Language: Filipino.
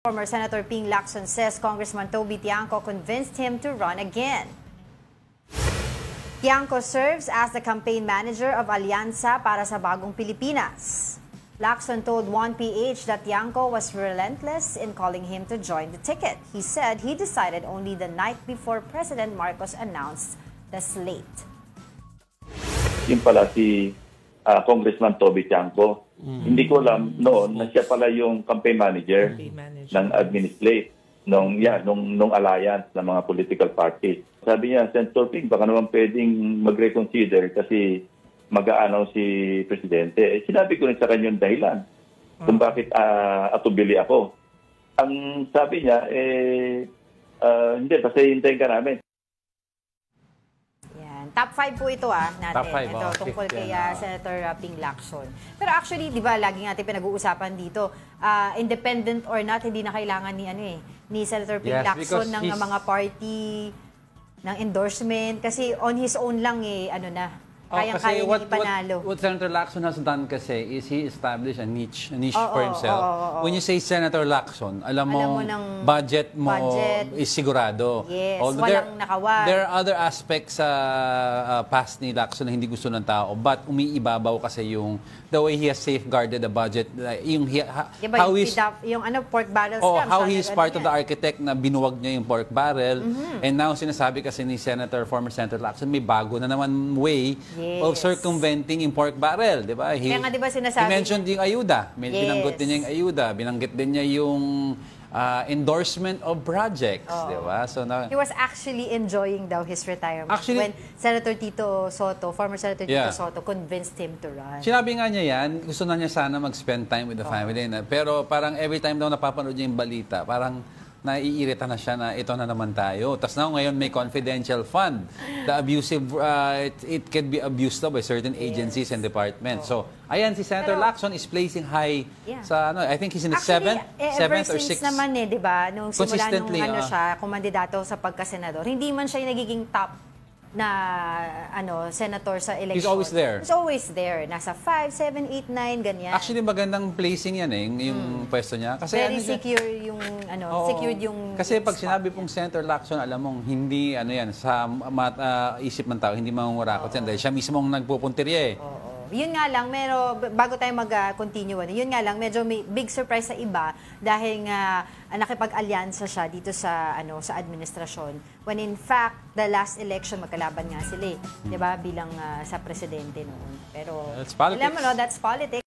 Former Senator Ping Lacson says Congressman Toby Tiangco convinced him to run again. Tiangco serves as the campaign manager of Alianza para sa Bagong Pilipinas. Lacson told 1PH that Tiangco was relentless in calling him to join the ticket. He said he decided only the night before President Marcos announced the slate. Yung pala si Congressman Toby Tiangco. Hindi ko alam noon na siya pala yung campaign manager ng administrate nung alliance ng mga political parties. Sabi niya, Senator Ping, baka naman pwedeng mag-reconsider kasi mag-a-announce si Presidente. Sinabi ko rin sa kanya yung dahilan kung bakit atubili ako. Ang sabi niya, hindi, basta hintayin ka namin. Top 5 po ito natin. Top 5, ito tungkol kay Senator Ping Lacson. Pero actually, 'di ba, lagi natin pinag-uusapan dito, independent or not, hindi na kailangan ni Senator Ping Lacson ng mga party ng endorsement kasi on his own lang kayang-kaya niya ipanalo. What Senator Lacson has done kasi is he established a niche for himself. When you say Senator Lacson, alam mo budget mo is sigurado. Yes, walang nakawag. There are other aspects sa past ni Lacson na hindi gusto ng tao, but umiibabaw kasi yung the way he has safeguarded the budget, yung pork barrel scam. How he is part of the architect na binuwag niya yung pork barrel. And now sinasabi kasi ni former Senator Lacson, may bago na naman way of circumventing yung pork barrel, di ba? Kaya nga, di ba sinasabi? He mentioned yung ayuda. Binanggit din niya yung ayuda. Binanggit din niya yung endorsement of projects, di ba? So, he was actually enjoying daw his retirement when Senator Tito Soto, former Senator Tito Soto, convinced him to run. Sinabi nga niya yan, gusto na niya sana mag-spend time with the family. Pero parang every time daw napapanood niya yung balita, parang naiirita na siya na ito na naman tayo. Tapos ngayon may confidential fund. The abusive, it can be abused by certain agencies and departments. So, ayan, si Senator Lacson is placing high sa, I think he's in the seventh or sixth. Naman di ba, nung simula nung siya, kumandidato sa pagkasenador, hindi man siya yung nagiging top na senator sa election. He's always there. He's always there. Nasa 5, 7, 8, 9, ganyan. Actually, magandang placing yan yung pwesto niya. Kasi very secure yung, secured yung kasi pag sinabi pong Senator Lacson, alam mong hindi, sa isip ng tao, hindi mangungurakot yan. Dahil siya mismo ang nagpupuntirya Yun nga lang, bago tayo mag-continue, yun nga lang, medyo may big surprise sa iba dahil nga nakipag-alyansa siya dito sa administrasyon. When in fact, the last election, magkalaban nga sila di ba, bilang sa presidente noon. Pero, that's politics. Alam mo, that's politics.